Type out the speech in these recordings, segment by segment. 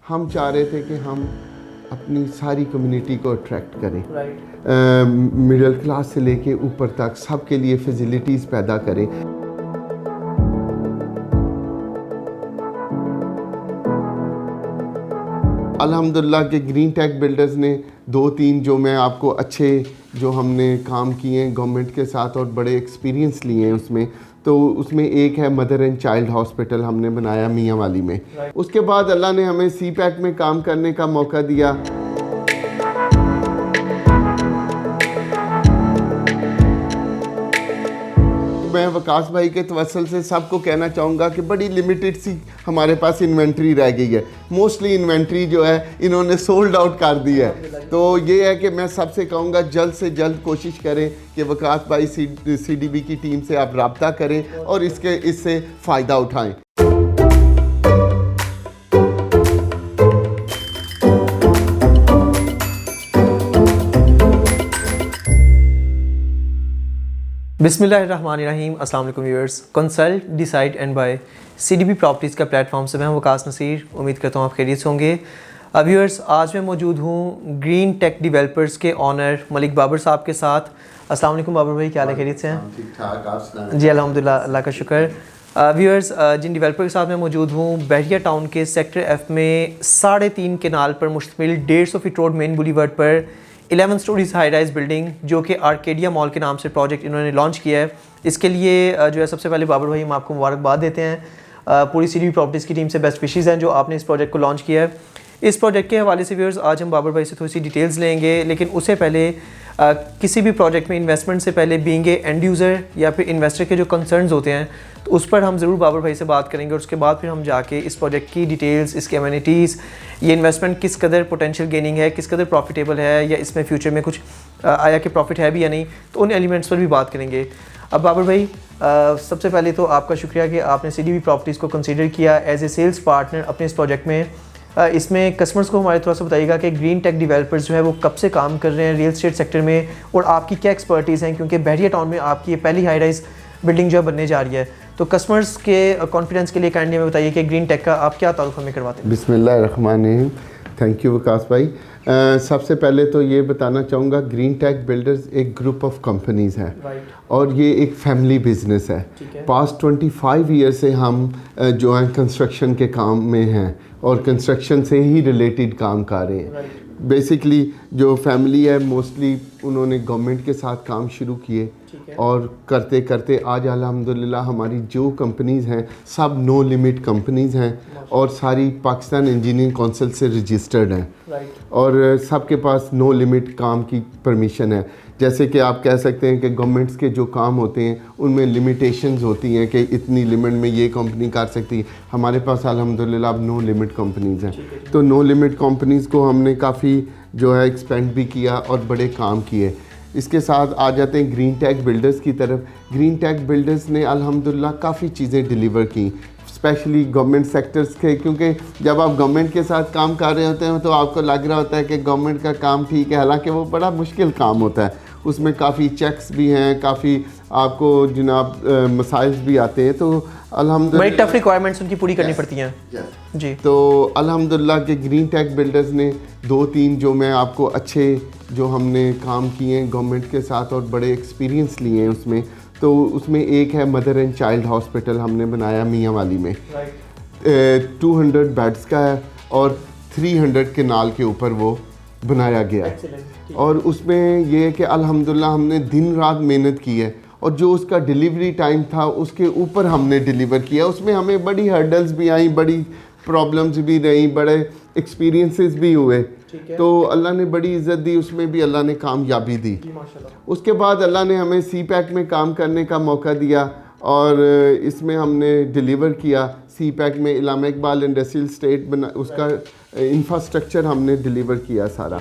हम चाह रहे थे कि हम अपनी सारी कम्युनिटी को अट्रैक्ट करें, मिडिल क्लास से लेके ऊपर तक सबके लिए फैसिलिटीज़ पैदा करें। अल्हम्दुलिल्लाह के ग्रीन टेक बिल्डर्स ने 2-3 जो मैं आपको अच्छे जो हमने काम किए हैं गवर्नमेंट के साथ और बड़े एक्सपीरियंस लिए हैं उसमें, तो उसमें एक है मदर एंड चाइल्ड हॉस्पिटल हमने बनाया मियाँ वाली में। उसके बाद अल्लाह ने हमें CPEC में काम करने का मौका दिया। मैं वकास भाई के तवस्सुल से सबको कहना चाहूँगा कि बड़ी लिमिटेड सी हमारे पास इन्वेंट्री रह गई है। मोस्टली इन्वेंट्री जो है इन्होंने सोल्ड आउट कर दी है। तो ये है कि मैं सबसे कहूँगा जल्द से जल्द कोशिश करें कि वकास भाई CDB की टीम से आप रब्ता करें और इससे फ़ायदा उठाएँ। बिस्मिल्लाहिर्रहमानिर्रहीम। अस्सलाम वालेकुम viewers. Consult decide and buy CDB properties का प्लेटफॉर्म से मैं हूं वकास नसीर। उम्मीद करता हूं आप खैरियत से होंगे। व्यूअर्स, आज मैं मौजूद हूं ग्रीन टेक डेवलपर्स के ऑनर मलिक बाबर साहब के साथ। अस्सलाम वालेकुम बाबर भाई, क्या हाल है, खैरियत से हैं? ठीक ठाक, आप सुनाएं? जी अल्हम्दुलिल्लाह, अल्लाह का शुक्र। व्यूअर्स, जिन डेवलपर के साथ मैं मौजूद हूँ बहरिया टाउन के सेक्टर F में 3.5 केनाल पर मुश्तमिल 150 फीट रोड मेन बुलीवर्ड पर 11 स्टोरीज हाई राइज बिल्डिंग जो कि आर्केडिया मॉल के नाम से प्रोजेक्ट इन्होंने लॉन्च किया है। इसके लिए जो है सबसे पहले बाबर भाई हम आपको मुबारकबाद देते हैं। पूरी CDB प्रॉपर्टीज़ की टीम से बेस्ट विशेज़ हैं जो आपने इस प्रोजेक्ट को लॉन्च किया है। इस प्रोजेक्ट के हवाले से व्यूअर्स आज हम बाबर भाई से थोड़ी सी डिटेल्स लेंगे, लेकिन उससे पहले किसी भी प्रोजेक्ट में इन्वेस्टमेंट से पहले बीइंग ए एंड यूज़र या फिर इन्वेस्टर के जो कंसर्न्स होते हैं तो उस पर हम ज़रूर बाबर भाई से बात करेंगे और उसके बाद फिर हम जाके इस प्रोजेक्ट की डिटेल्स, इसके एमिनिटीज़, ये इन्वेस्टमेंट किस कदर पोटेंशियल गेनिंग है, किस कदर प्रॉफिटेबल है या इसमें फ्यूचर में कुछ आया कि प्रॉफिट है भी या नहीं, तो उन एलिमेंट्स पर भी बात करेंगे। अब बाबर भाई, सबसे पहले तो आपका शुक्रिया कि आपने CDB प्रॉपर्टीज़ को कंसिडर किया एज ए सेल्स पार्टनर अपने इस प्रोजेक्ट में। इसमें कस्टमर्स को हमारे थोड़ा सा बताइएगा कि ग्रीन टेक डेवलपर्स जो है वो कब से काम कर रहे हैं रियल एस्टेट सेक्टर में और आपकी क्या एक्सपर्टीज़ हैं, क्योंकि बहरिया टाउन में आपकी ये पहली हाई राइज बिल्डिंग जो है बनने जा रही है। तो कस्टमर्स के कॉन्फिडेंस के लिए काइंडली हमें बताइए कि ग्रीन टेक का आप क्या तारुफ हमें करवाते हैं। बिस्मिल्लाहिर्रहमानिर्रहीम। थैंक यू वकास भाई। सबसे पहले तो ये बताना चाहूँगा ग्रीन टेक बिल्डर्स एक ग्रुप ऑफ कंपनीज़ है और ये एक फैमिली बिजनेस है। पास्ट 25 ईयर से हम जो है कंस्ट्रक्शन के काम में हैं और कंस्ट्रक्शन से ही रिलेटेड काम कर रहे हैं। बेसिकली जो फैमिली है मोस्टली उन्होंने गवर्नमेंट के साथ काम शुरू किए और करते करते आज अल्हम्दुलिल्लाह हमारी जो कंपनीज़ हैं सब नो लिमिट कंपनीज़ हैं और सारी पाकिस्तान इंजीनियरिंग काउंसिल से रजिस्टर्ड हैं और सबके पास नो लिमिट काम की परमिशन है। जैसे कि आप कह सकते हैं कि गवर्नमेंट्स के जो काम होते हैं उनमें लिमिटेशंस होती हैं कि इतनी लिमिट में ये कंपनी कर सकती है। हमारे पास अल्हम्दुलिल्लाह अब नो लिमिट कंपनीज़ हैं, तो नो लिमिट कंपनीज़ को हमने काफ़ी जो है एक्सपेंड भी किया और बड़े काम किए। इसके साथ आ जाते हैं ग्रीन टेक बिल्डर्स की तरफ। ग्रीन टेक बिल्डर्स ने अल्हम्दुलिल्लाह काफ़ी चीज़ें डिलीवर की, स्पेशली गवर्नमेंट सेक्टर्स के, क्योंकि जब आप गवर्नमेंट के साथ काम कर रहे होते हैं तो आपको लग रहा होता है कि गवर्नमेंट का काम ठीक है, हालांकि वो बड़ा मुश्किल काम होता है। उसमें काफ़ी चेक्स भी हैं, काफ़ी आपको जनाब मसाइल्स भी आते हैं, तो अल्हम्दुलिल्लाह बड़ी टफ रिक्वायरमेंट्स उनकी पूरी करनी पड़ती हैं। जी, तो अल्हम्दुलिल्लाह के ग्रीन टेक बिल्डर्स ने 2-3 जो मैं आपको अच्छे जो हमने काम किए हैं गवर्नमेंट के साथ और बड़े एक्सपीरियंस लिए हैं उसमें, तो उसमें एक है मदर एंड चाइल्ड हॉस्पिटल हमने बनाया मियाँ वाली में। 200 बेड्स का है और 300 केनाल के ऊपर वो बनाया गया है और उसमें ये है कि अल्हम्दुलिल्लाह हमने दिन रात मेहनत की है और जो उसका डिलीवरी टाइम था उसके ऊपर हमने डिलीवर किया। उसमें हमें बड़ी हर्डल्स भी आई, बड़ी प्रॉब्लम्स भी रही, बड़े एक्सपीरियंसेस भी हुए, तो अल्लाह ने बड़ी इज़्ज़त दी, उसमें भी अल्लाह ने कामयाबी दी। उसके बाद अल्लाह ने हमें CPEC में काम करने का मौका दिया और इसमें हमने डिलीवर किया। CPEC में इलामा इकबाल इंडस्ट्रियल स्टेट बना, उसका इंफ्रास्ट्रक्चर हमने डिलीवर किया सारा।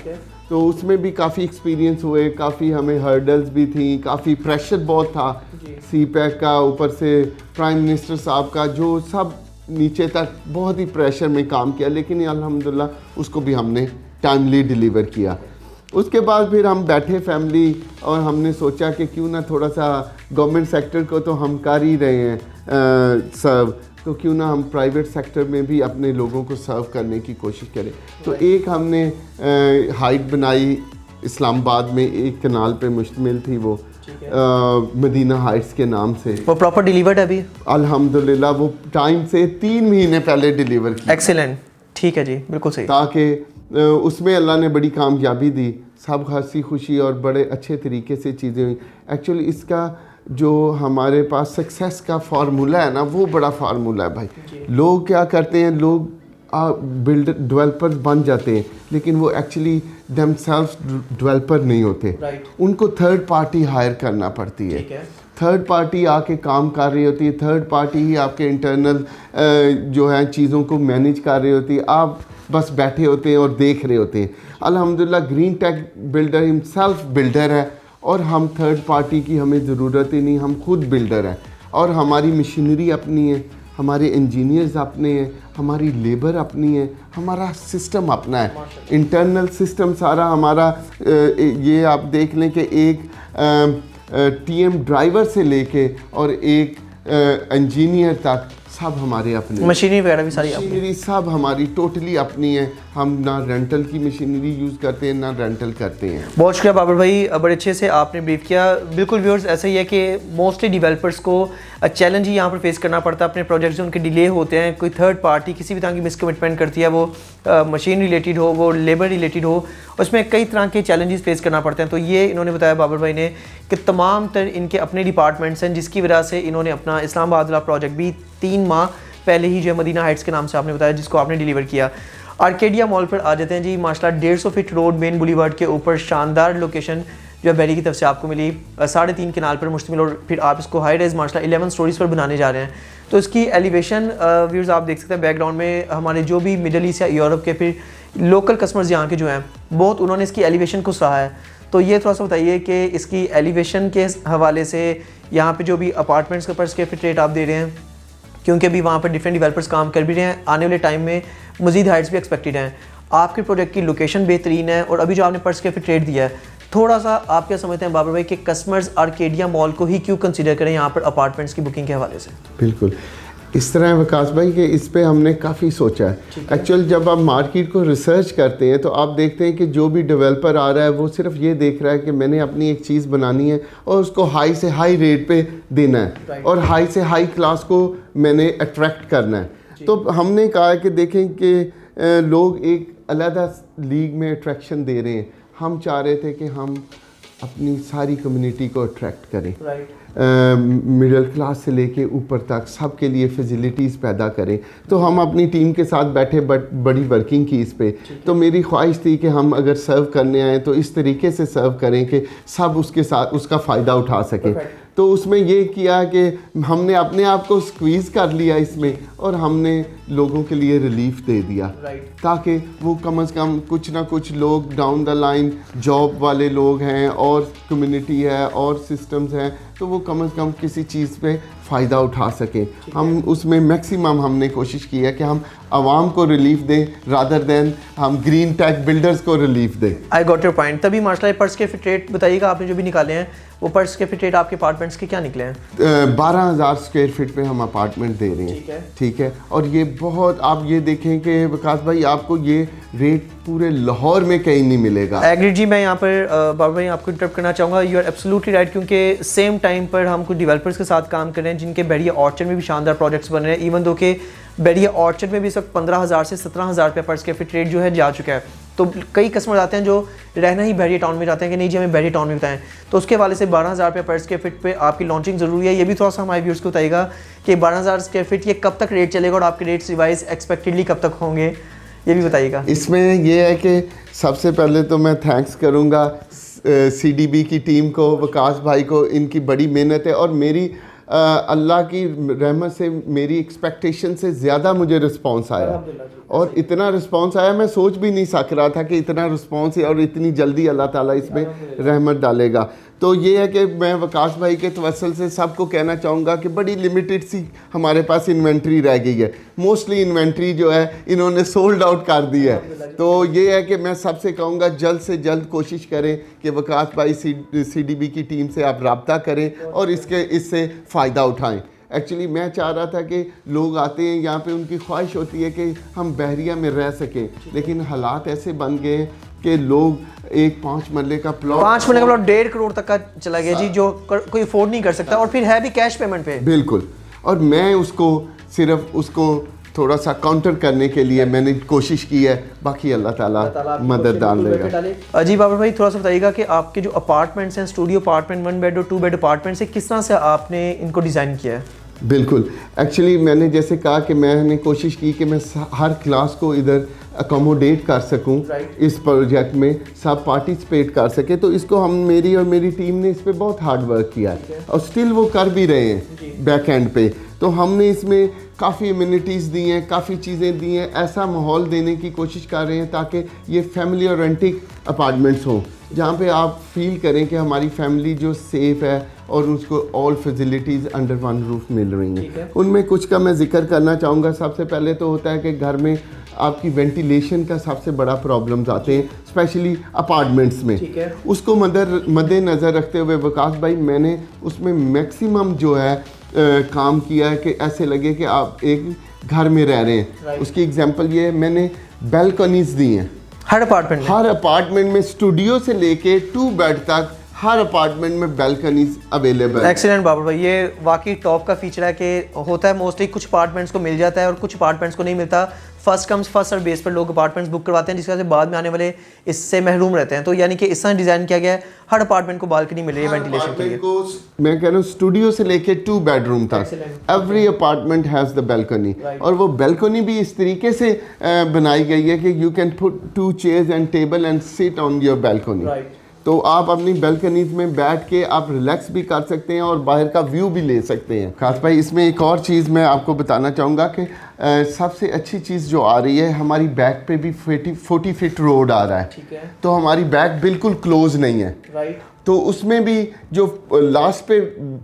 तो उसमें भी काफ़ी एक्सपीरियंस हुए, काफ़ी हमें हर्डल्स भी थी, काफ़ी प्रेशर बहुत था CPEC का, ऊपर से प्राइम मिनिस्टर साहब का, जो सब नीचे तक बहुत ही प्रेशर में काम किया, लेकिन अल्हम्दुलिल्लाह उसको भी हमने टाइमली डिलीवर किया। उसके बाद फिर हम बैठे फैमिली और हमने सोचा कि क्यों ना थोड़ा सा गवर्नमेंट सेक्टर को तो हम कर ही रहे हैं सब, तो क्यों ना हम प्राइवेट सेक्टर में भी अपने लोगों को सर्व करने की कोशिश करें। तो एक हमने हाइट बनाई इस्लामाबाद में, एक कनाल पे मुश्तमिल थी वो, मदीना हाइट्स के नाम से। वो प्रॉपर डिलीवर्ड है अभी? अल्हम्दुलिल्लाह वो टाइम से 3 महीने पहले डिलीवर की। एक्सीलेंट, ठीक है जी, बिल्कुल सही। ताकि उसमें अल्लाह ने बड़ी कामयाबी दी, सब हंसी खुशी और बड़े अच्छे तरीके से चीज़ें हुई। एक्चुअली इसका जो हमारे पास सक्सेस का फार्मूला है ना, वो बड़ा फार्मूला है भाई। लोग क्या करते हैं, लोग बिल्डर डेवलपर्स बन जाते हैं, लेकिन वो एक्चुअली देमसेल्व्स डेवलपर नहीं होते। उनको थर्ड पार्टी हायर करना पड़ती है। थर्ड पार्टी आके काम कर रही होती है, थर्ड पार्टी ही आपके इंटरनल जो है चीज़ों को मैनेज कर रही होती है, आप बस बैठे होते हैं और देख रहे होते हैं। अल्हम्दुलिल्लाह green tech builder himself builder है, और हम थर्ड पार्टी की हमें ज़रूरत ही नहीं, हम खुद बिल्डर हैं। और हमारी मशीनरी अपनी है, हमारे इंजीनियर्स अपने हैं, हमारी लेबर अपनी है, हमारा सिस्टम अपना है, इंटरनल सिस्टम सारा हमारा। ये आप देख लें कि एक टीएम ड्राइवर से लेके और एक इंजीनियर तक सब हमारे अपने, मशीनरी वगैरह भी सारी मशीनरी सब हमारी टोटली अपनी है। हम ना रेंटल की मशीनरी यूज़ करते हैं ना रेंटल करते हैं। बहुत शुक्रिया बाबर भाई, बड़े अच्छे से आपने ब्रीफ किया। बिल्कुल व्यूअर्स ऐसा ही है कि मोस्टली डेवलपर्स को चैलेंज ही यहाँ पर फेस करना पड़ता है। अपने प्रोजेक्ट्स जो उनके डिले होते हैं, कोई थर्ड पार्टी किसी भी तरह की मिसकमिटमेंट करती है, वो मशीन रिलेटेड हो, वो लेबर रिलेटेड हो, उसमें कई तरह के चैलेंजेस फेस करना पड़ते हैं। तो ये इन्होंने बताया बाबर भाई ने कि तमाम तर इनके अपने डिपार्टमेंट्स हैं, जिसकी वजह से इन्होंने अपना इस्लामाबाद वाला प्रोजेक्ट भी 3 माह पहले ही जो है मदीना हाइट्स के नाम से आपने बताया, जिसको आपने डिलीवर किया। आर्केडिया मॉल पर आ जाते हैं जी। माशाल्लाह 150 फीट रोड मेन बुलीवर्ड के ऊपर शानदार लोकेशन जो है बैरी की तरफ से आपको मिली, 3.5 कनाल पर मुश्तमिल, और फिर आप इसको हाई राइज माशाल्लाह 11 स्टोरीज पर बनाने जा रहे हैं। तो इसकी एलिवेशन व्यूअर्स आप देख सकते हैं बैकग्राउंड में, हमारे जो भी मिडल ईस्ट या यूरोप के फिर लोकल कस्टमर्स यहाँ के जो हैं, बहुत उन्होंने इसकी एलिवेशन को सराहा है। तो ये थोड़ा सा बताइए कि इसकी एलिवेशन के हवाले से यहाँ पे जो भी अपार्टमेंट्स का पर स्क्वायर फीट रेट आप दे रहे हैं, क्योंकि अभी वहाँ पर डिफरेंट डेवलपर्स काम कर भी रहे हैं, आने वाले टाइम में मज़ीद हाइट्स भी एक्सपेक्टेड हैं। आपके प्रोजेक्ट की लोकेशन बेहतरीन है, और अभी जो आपने पर स्क्वायर फीट रेट दिया है, थोड़ा सा आप क्या समझते हैं बाबर भाई कि कस्टमर्स आर्केडिया मॉल को ही क्यों कंसीडर करें यहाँ पर अपार्टमेंट्स की बुकिंग के हवाले से? बिल्कुल इस तरह है वकास भाई कि इस पे हमने काफ़ी सोचा है। एक्चुअल जब आप मार्केट को रिसर्च करते हैं तो आप देखते हैं कि जो भी डेवलपर आ रहा है वो सिर्फ ये देख रहा है कि मैंने अपनी एक चीज़ बनानी है और उसको हाई से हाई रेट पे देना है और हाई से हाई क्लास को मैंने अट्रैक्ट करना है। तो हमने कहा कि देखें कि लोग एक अलग लीग में अट्रैक्शन दे रहे हैं, हम चाह रहे थे कि हम अपनी सारी कम्युनिटी को अट्रैक्ट करें, मिडिल क्लास से लेके ऊपर तक सबके लिए फैसिलिटीज़ पैदा करें। तो हम अपनी टीम के साथ बैठे बड़ी वर्किंग की इस पे। तो मेरी ख्वाहिश थी कि हम अगर सर्व करने आए तो इस तरीके से सर्व करें कि सब उसके साथ उसका फ़ायदा उठा सकें। तो उसमें ये किया कि हमने अपने आप को स्क्वीज़ कर लिया इसमें, और हमने लोगों के लिए रिलीफ दे दिया, ताकि वो कम से कम कुछ ना कुछ लोग डाउन द लाइन, जॉब वाले लोग हैं और कम्युनिटी है और सिस्टम्स हैं, तो वो कम से कम किसी चीज़ पे फ़ायदा उठा सकें। हम उसमें मैक्सिमम हमने कोशिश की है कि हम आवाम को रिलीफ दें रादर देन हम ग्रीन टेक बिल्डर्स को रिलीफ दें। I got your point. तभी माशाल्लाह पर स्क्वायर फीट रेट बताइएगा आपने जो भी निकाले हैं, वो पर स्क्वायर फीट रेट आपके अपार्टमेंट्स के क्या निकले हैं? 12,000 स्क्वायर फीट पे हम अपार्टमेंट दे रहे हैं। ठीक है। और ये बहुत, आप ये देखें कि विकास भाई आपको ये रेट पूरे लाहौर में कहीं नहीं मिलेगा। एग्रीड जी, मैं यहाँ पर बाबा भाई आपको इंटरप्ट करना चाहूँगा। यू आर एब्सोल्युटली राइट, क्योंकि सेम टाइम पर हम कुछ डेवलपर्स के साथ काम कर रहे हैं जिनके बैरिया ऑर्चर्ड में भी शानदार प्रोजेक्ट्स बन रहे हैं। इवन दो के बैरिया ऑर्चर्ड में भी इस वक्त 15,000 से 17,000 रुपये पर स्क्वायर फीट रेट जो है जा चुका है। तो कई कस्टमर आते हैं जो रहना ही बैरिया टाउन में जाते हैं कि नहीं जी हमें बैरिया टाउन में बताएं, तो उसके वाले से 12,000 रुपये पर स्क्वायर फीट पे आपकी लॉन्चिंग ज़रूरी है। ये भी थोड़ा सा हमारे व्यूअर्स को बताइएगा कि 12,000 स्क्वायर फीट ये कब तक रेट चलेगा और आपके रेट्स रिवाइज एक्सपेक्टेडली कब तक होंगे, ये भी बताइएगा। इसमें यह है कि सबसे पहले तो मैं थैंक्स करूँगा CDB की टीम को, विकास भाई को, इनकी बड़ी मेहनत है और मेरी अल्लाह की रहमत से मेरी एक्सपेक्टेशन से ज़्यादा मुझे रिस्पांस आया, और इतना रिस्पांस आया मैं सोच भी नहीं सक रहा था कि इतना रिस्पांस है और इतनी जल्दी अल्लाह ताला इसमें रहमत डालेगा। तो ये है कि मैं विकास भाई के तवस्सुल से सबको कहना चाहूँगा कि बड़ी लिमिटेड सी हमारे पास इन्वेंट्री रह गई है। मोस्टली इन्वेंट्री जो है इन्होंने सोल्ड आउट कर दी है। तो ये है कि मैं सबसे कहूँगा जल्द से जल्द कोशिश करें कि विकास भाई CDB की टीम से आप रब्ता करें और इससे फ़ायदा उठाएँ। एक्चुअली मैं चाह रहा था कि लोग आते हैं यहाँ पे, उनकी ख्वाहिश होती है कि हम बहरिया में रह सकें, लेकिन हालात ऐसे बन गए कि लोग एक 5 मरले का प्लॉट 1.5 करोड़ तक का चला गया जी, जो कोई अफोर्ड नहीं कर सकता, और फिर है भी कैश पेमेंट पे। बिल्कुल। और मैं उसको सिर्फ उसको थोड़ा सा काउंटर करने के लिए मैंने कोशिश की है, बाकी अल्लाह ताला मदद डाल देगा। जी बाबर भाई, थोड़ा सा बताइएगा कि आपके जो अपार्टमेंट्स हैं, स्टूडियो अपार्टमेंट, 1 बेड और 2 बेड अपार्टमेंट्स है, किस तरह से आपने इनको डिज़ाइन किया है? बिल्कुल, एक्चुअली मैंने जैसे कहा कि मैंने कोशिश की कि मैं हर क्लास को इधर अकोमोडेट कर सकूं, इस प्रोजेक्ट में सब पार्टिसिपेट कर सके, तो इसको हम मेरी और मेरी टीम ने इस पे बहुत हार्ड वर्क किया है और स्टिल वो कर भी रहे हैं बैक एंड पे। तो हमने इसमें काफ़ी इम्यूनिटीज़ दी हैं, काफ़ी चीज़ें दी हैं, ऐसा माहौल देने की कोशिश कर रहे हैं ताकि ये फैमिली ओरिएंटेड अपार्टमेंट्स हों, जहाँ पे आप फील करें कि हमारी फैमिली जो सेफ़ है और उसको all facilities under one roof मिल रही हैं। उनमें कुछ का मैं जिक्र करना चाहूँगा। सबसे पहले तो होता है कि घर में आपकी वेंटिलेशन का सबसे बड़ा प्रॉब्लम्स आते हैं, स्पेशली अपार्टमेंट्स में। उसको मद्देनज़र रखते हुए विकास भाई, मैंने उसमें मैक्सिमम जो है काम किया है कि ऐसे लगे कि आप एक घर में रह रहे हैं। उसकी एग्जांपल ये है, मैंने बैल्कनीज दी हैं हर अपार्टमेंट में, स्टूडियो से लेके 2 बेड तक हर अपार्टमेंट में बैल्कनीज अवेलेबल। एक्सीलेंट बाबर भाई, ये वाकई टॉप का फीचर है कि होता है मोस्टली कुछ अपार्टमेंट्स को मिल जाता है और कुछ अपार्टमेंट्स को नहीं मिलता। First comes first serve base पर लोग अपार्टमेंट्स बुक करवाते हैं, जिसकी वजह से बाद में आने वाले इससे महरूम रहते हैं। तो यानी कि इस तरह डिज़ाइन किया गया है, हर अपार्टमेंट को बालकनी मिल रही है वेंटिलेशन के लिए। मैं कह रहा हूँ स्टूडियो से लेके 2 बेडरूम तक every apartment has the balcony, और वो बैल्कनी भी इस तरीके से बनाई गई है कि you can put 2 chairs and table and sit on your balcony. तो आप अपनी बैल्कनीज में बैठ के आप रिलैक्स भी कर सकते हैं और बाहर का व्यू भी ले सकते हैं। खास भाई, इसमें एक और चीज़ मैं आपको बताना चाहूँगा कि सबसे अच्छी चीज़ जो आ रही है, हमारी बैक पे भी 40 फीट रोड आ रहा है, तो हमारी बैक बिल्कुल क्लोज नहीं है। तो उसमें भी जो लास्ट पे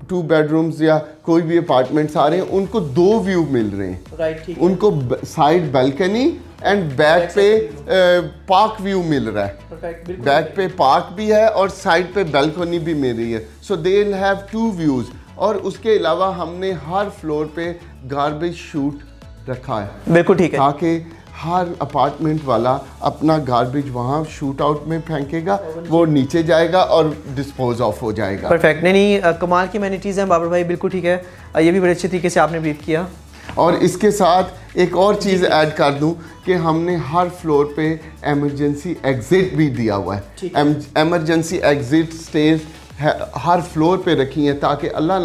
2 बेडरूम्स या कोई भी अपार्टमेंट्स आ रहे हैं, उनको 2 व्यू मिल रहे हैं। उनको साइड बैल्कनी एंड बैक पे पार्क व्यू मिल रहा है। बैक पे पार्क भी है और साइड पे बैल्कनी भी मिल रही है, सो दे विल हैव 2 व्यूज। और उसके अलावा हमने हर फ्लोर पे गार्बेज शूट रखा है। बिल्कुल ठीक है, ताकि हर अपार्टमेंट वाला अपना गार्बेज वहाँ शूट आउट में फेंकेगा, वो नीचे जाएगा और डिस्पोज ऑफ हो जाएगा। परफेक्ट। नहीं, कमाल की एमेनिटीज़ हैं बाबर भाई, बिल्कुल ठीक है। ये भी बड़े अच्छे तरीके से आपने ब्रीफ किया। और इसके साथ एक और चीज़ ऐड कर दूं कि हमने हर फ्लोर पे एमरजेंसी एग्जिट भी दिया हुआ है। एमरजेंसी एग्जिट स्टेज हर फ्लोर पे रखी हैं, ताकि अल्लाह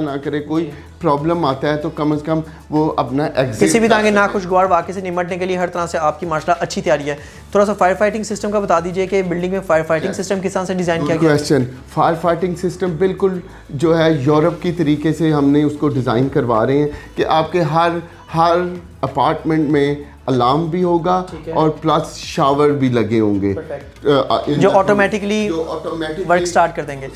ना करे कोई प्रॉब्लम आता है तो कम से कम वो अपना एग्जिट, किसी भी तरह के नाखुशगवार वाक़े से निपटने के लिए हर तरह से आपकी माशाल्लाह अच्छी तैयारी है। थोड़ा सा फायर फाइटिंग सिस्टम का बता दीजिए कि बिल्डिंग में फायर फाइटिंग सिस्टम किस तरह से डिज़ाइन किया गया है? क्वेश्चन। फायर फाइटिंग सिस्टम बिल्कुल जो है यूरोप की तरीके से हमने उसको डिज़ाइन करवा रहे हैं कि आपके हर अपार्टमेंट में अलार्म भी होगा और प्लस शावर भी लगे होंगे जो ऑटोमेटिकली वर्क स्टार्ट कर देंगे।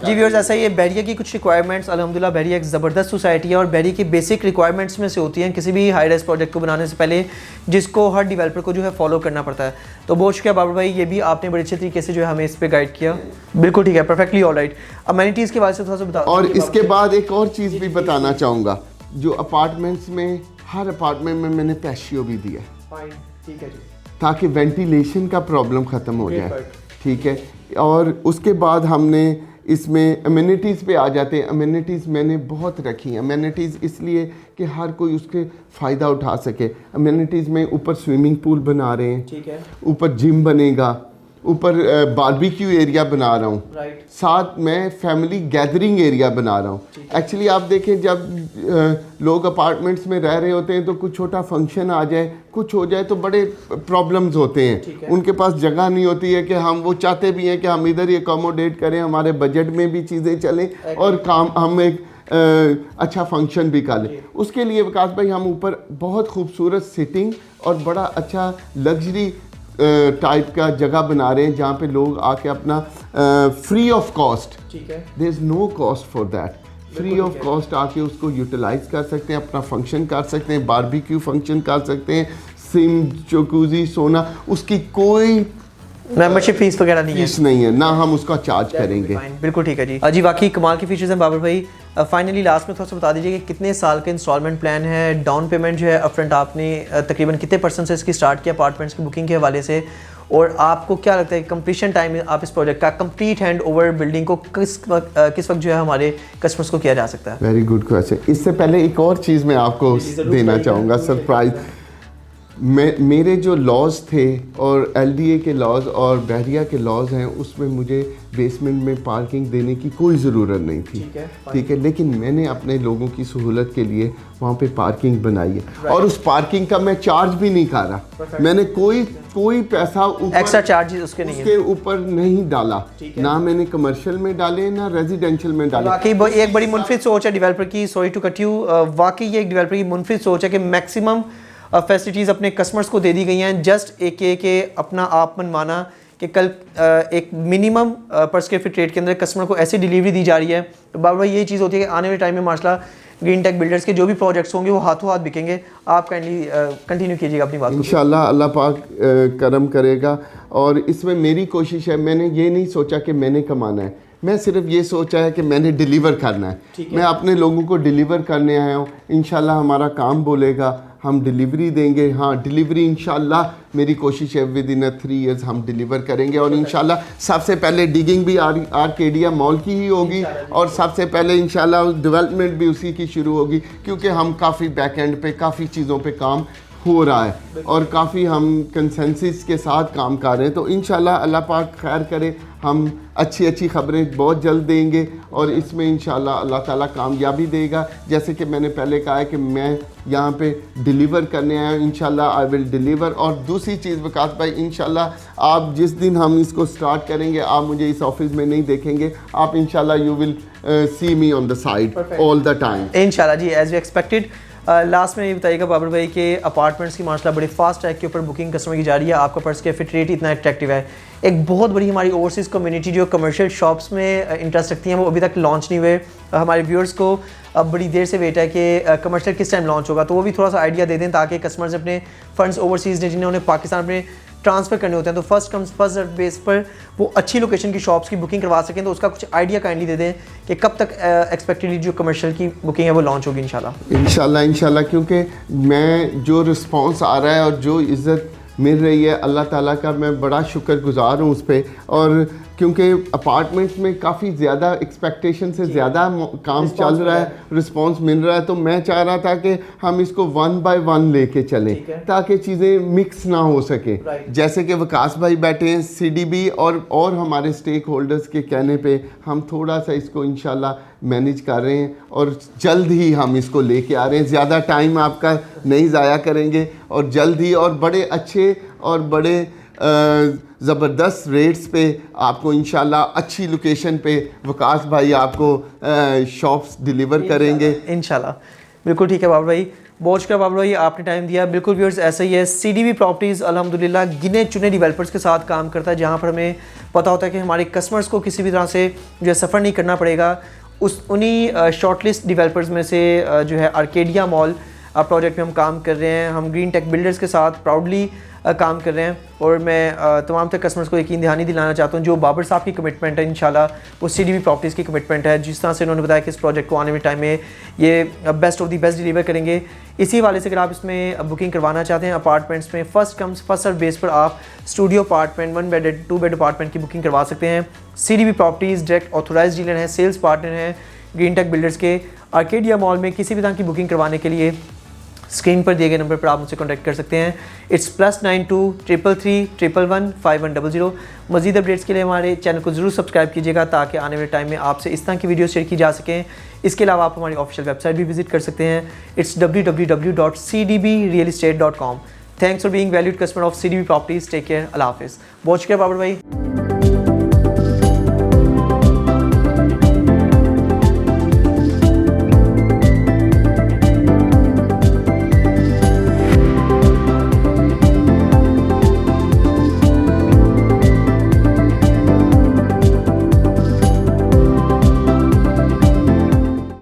जी व्यूअर्स, ऐसा ही है बहरिया की कुछ रिक्वायरमेंट्स। अल्हम्दुलिल्लाह बहरिया एक ज़बरदस्त सोसाइटी है और बहरिया की बेसिक रिक्वायरमेंट्स में से होती हैं किसी भी हाई राइज प्रोजेक्ट को बनाने से पहले, जिसको हर डेवलपर को जो है फॉलो करना पड़ता है। तो बहुत शुक्रिया बाबर भाई, ये भी आपने बड़े अच्छे तरीके से जो है हमें इस पर गाइड किया। बिल्कुल ठीक है, परफेक्टली ऑल राइट। अमेनिटीज़ के बारे से थोड़ा सा बता। और इसके बाद एक और चीज़ भी बताना चाहूँगा, जो अपार्टमेंट्स में हर अपार्टमेंट में मैंने पैशियो भी दिया है, ठीक है जी, ताकि वेंटिलेशन का प्रॉब्लम ख़त्म हो जाए। ठीक है। और उसके बाद हमने इसमें अमेनिटीज़ पे आ जाते हैं। अमेनिटीज़ मैंने बहुत रखी हैं। अमेनिटीज़ इसलिए कि हर कोई उसके फ़ायदा उठा सके। अमेनिटीज़ में ऊपर स्विमिंग पूल बना रहे हैं, ठीक है, ऊपर जिम बनेगा, ऊपर बारबेक्यू एरिया बना रहा हूँ, साथ में फैमिली गैदरिंग एरिया बना रहा हूँ। एक्चुअली आप देखें, जब लोग अपार्टमेंट्स में रह रहे होते हैं तो कुछ छोटा फंक्शन आ जाए, कुछ हो जाए तो बड़े प्रॉब्लम्स होते हैं। उनके पास जगह नहीं होती है कि हम, वो चाहते भी हैं कि हम इधर ही अकोमोडेट करें, हमारे बजट में भी चीज़ें चलें और काम हम एक अच्छा फंक्शन भी कर लें। उसके लिए विकास भाई हम ऊपर बहुत खूबसूरत सिटिंग और बड़ा अच्छा लग्जरी टाइप का जगह बना रहे हैं, जहाँ पे लोग आके अपना फ्री ऑफ कॉस्ट, ठीक है, there is no cost for that, free of cost आके उसको यूटिलाइज कर सकते हैं, अपना फंक्शन कर सकते हैं, बारबेक्यू फंक्शन कर सकते हैं, सिम जकूज़ी सोना, उसकी कोई मेंबरशिप फीस वगैरह नहीं है, ना हम उसका चार्ज करेंगे। बिल्कुल ठीक है जी। जी वाकई कमाल की फीचर्स हैं बाबर भाई। फाइनली लास्ट में थोड़ा सा बता दीजिए कि कितने साल का इंस्टॉलमेंट प्लान है, डाउन पेमेंट जो है अपफ्रंट आपने तकरीबन कितने % से इसकी स्टार्ट किया अपार्टमेंट्स की बुकिंग के हवाले से, और आपको क्या लगता है कंप्लीशन टाइम आप इस प्रोजेक्ट का कंप्लीट हैंड ओवर बिल्डिंग को किस वक्त जो है हमारे कस्टमर्स को किया जा सकता है? Very good question. इससे पहले एक और चीज़ मैं आपको देना चाहूँगा सरप्राइज। मेरे जो लॉज थे और LDA के लॉज और बहरिया के लॉज हैं, उसमें मुझे बेसमेंट में पार्किंग देने की कोई ज़रूरत नहीं थी, ठीक है, लेकिन मैंने अपने लोगों की सहूलत के लिए वहाँ पे पार्किंग बनाई है और उस पार्किंग का मैं चार्ज भी नहीं कर रहा। मैंने कोई पैसा एक्स्ट्रा चार्जेस उसके ऊपर नहीं डाला, ना मैंने कमर्शियल में डाले ना रेजिडेंशियल में डाले। वाकई एक बड़ी मुनफरिद सोच है डेवलपर की, सॉरी टू कट यू, वाकई ये एक डेवलपर की मुनफरिद सोच है कि मैक्सिमम फैसिलिटीज़ अपने कस्टमर्स को दे दी गई हैं, जस्ट एक ये कि अपना आप मनमाना कि कल एक मिनिमम पर स्क्वायर फीट रेट के अंदर कस्टमर को ऐसी डिलीवरी दी जा रही है। तो बार बार ये चीज़ होती है कि आने वाले टाइम में माशाल्लाह ग्रीन टेक बिल्डर्स के जो भी प्रोजेक्ट्स होंगे वो हाथों हाथ बिकेंगे। आप काइंडली कंटिन्यू कीजिएगा अपनी बात। इंशाल्लाह अल्लाह पाक करम करेगा और इसमें मेरी कोशिश है, मैंने ये नहीं सोचा कि मैंने कमाना है, मैं सिर्फ ये सोचा है कि मैंने डिलीवर करना है। मैं अपने लोगों को डिलीवर करने आया हूँ। इंशाल्लाह हमारा काम बोलेगा, हम डिलीवरी देंगे। हाँ, डिलीवरी इंशाल्लाह मेरी कोशिश है विद इन 3 इयर्स हम डिलीवर करेंगे और इंशाल्लाह सबसे पहले डिगिंग भी आर्केडिया मॉल की ही होगी और सबसे पहले इंशाल्लाह डेवलपमेंट भी उसी की शुरू होगी, क्योंकि हम काफ़ी बैक एंड पे काफ़ी चीज़ों पे काम हो रहा है और काफ़ी हम कंसेंसस के साथ काम कर रहे हैं। तो इंशाल्लाह अल्लाह पाक खैर करे, हम अच्छी खबरें बहुत जल्द देंगे और इसमें इंशाल्लाह अल्लाह ताला कामयाबी देगा। जैसे कि मैंने पहले कहा है कि मैं यहाँ पे डिलीवर करने आया हूँ, इंशाल्लाह आई विल डिलीवर। और दूसरी चीज़ विकास भाई, इंशाल्लाह आप जिस दिन हम इसको स्टार्ट करेंगे आप मुझे इस ऑफिस में नहीं देखेंगे, आप इंशाल्लाह you will see me on the side all the time इंशाल्लाह जी, एज वी एक्सपेक्टेड। लास्ट में ये बताइएगा बाबर भाई कि अपार्टमेंट्स की माशाल्लाह बड़े फास्ट ट्रैक के ऊपर बुकिंग कस्टमर की जा रही है, आपका पर स्क्वायर फीट रेट इतना अट्रैक्टिव है। एक बहुत बड़ी हमारी ओवरसीज़ कम्युनिटी जो कमर्शियल शॉप्स में इंटरेस्ट रखती हैं वो अभी तक लॉन्च नहीं हुए। हमारे व्यूअर्स को अब बड़ी देर से वेट है कि कमर्शियल किस टाइम लॉन्च होगा, तो वो भी थोड़ा सा आइडिया दे दें ताकि कस्टमर्स अपने फंड्स ओवरसीज़ जिन्हें उन्हें पाकिस्तान अपने ट्रांसफ़र करने होते हैं तो first comes first serve base पर वो अच्छी लोकेशन की शॉप्स की बुकिंग करवा सकें। तो उसका कुछ आइडिया काइंडली दे दें कि कब तक एक्सपेक्टेडली जो कमर्शियल की बुकिंग है वो लॉन्च होगी इंशाल्लाह। क्योंकि मैं जो रिस्पांस आ रहा है और जो इज़्ज़त मिल रही है अल्लाह ताला का मैं बड़ा शुक्रगुजार हूँ उस पर। और क्योंकि अपार्टमेंट्स में काफ़ी ज़्यादा एक्सपेक्टेशन से ज़्यादा काम चल रहा है, रिस्पांस मिल रहा है, तो मैं चाह रहा था कि हम इसको 1 by 1 लेके चलें ताकि चीज़ें मिक्स ना हो सके। जैसे कि विकास भाई बैठे हैं CDB और हमारे स्टेक होल्डर्स के कहने पे हम थोड़ा सा इसको इंशाल्लाह मैनेज कर रहे हैं और जल्द ही हम इसको लेके आ रहे हैं। ज़्यादा टाइम आपका नहीं ज़ाया करेंगे और जल्द ही और बड़े अच्छे और बड़े ज़बरदस्त रेट्स पे आपको इंशाल्लाह अच्छी लोकेशन पे विकास भाई आपको शॉप्स डिलीवर करेंगे इंशाल्लाह। बिल्कुल ठीक है बाबर भाई, बहुत शुक्रिया बाबर भाई, आपने टाइम दिया। बिल्कुल व्यूअर्स ऐसा ही है, CDB प्रॉपर्टीज़ अल्हम्दुलिल्लाह गिने चुने डेवलपर्स के साथ काम करता है, जहाँ पर हमें पता होता है कि हमारे कस्टमर्स को किसी भी तरह से जो है सफ़र नहीं करना पड़ेगा। उन्हीं शॉर्टलिस्ट डेवलपर्स में से जो है आर्केडिया मॉल प्रोजेक्ट में हम काम कर रहे हैं। हम ग्रीन टेक बिल्डर्स के साथ प्राउडली काम कर रहे हैं और मैं तमाम तक कस्टमर्स को यकीन दहानी दिलाना चाहता हूँ जो बाबर साहब की कमिटमेंट है इंशाल्लाह वो CDB प्रॉपर्टीज़ की कमिटमेंट है। जिस तरह से उन्होंने बताया कि इस प्रोजेक्ट को आने वाले टाइम में ये best of the best deliver करेंगे। इसी वाले से अगर आप इसमें बुकिंग करवाना चाहते हैं अपार्टमेंट्स में first comes first serve base पर आप studio apartment 1 bed 2 bed apartment की बुकिंग करवा सकते हैं। CDB properties direct authorise dealer हैं, सेल्स पार्टनर हैं ग्रीन टेक बिल्डर्स के। आर्केडिया मॉल में किसी भी तरह की बुकिंग करवाने के लिए स्क्रीन पर दिए गए नंबर पर आप मुझसे कॉन्टैक्ट कर सकते हैं। इट्स +92 333 111 5100। मज़ीद अपडेट्स के लिए हमारे चैनल को ज़रूर सब्सक्राइब कीजिएगा ताकि आने वाले टाइम में आपसे इस तरह की वीडियो शेयर की जा सकें। इसके अलावा आप हमारी ऑफिशियल वेबसाइट भी विजिट कर सकते हैं। It's www.cdbrealestate.com। Thanks for being valued customer of CDB properties. Take care, अल्लाह हाफिज़। बहुत शुक्रिया बाबर भाई।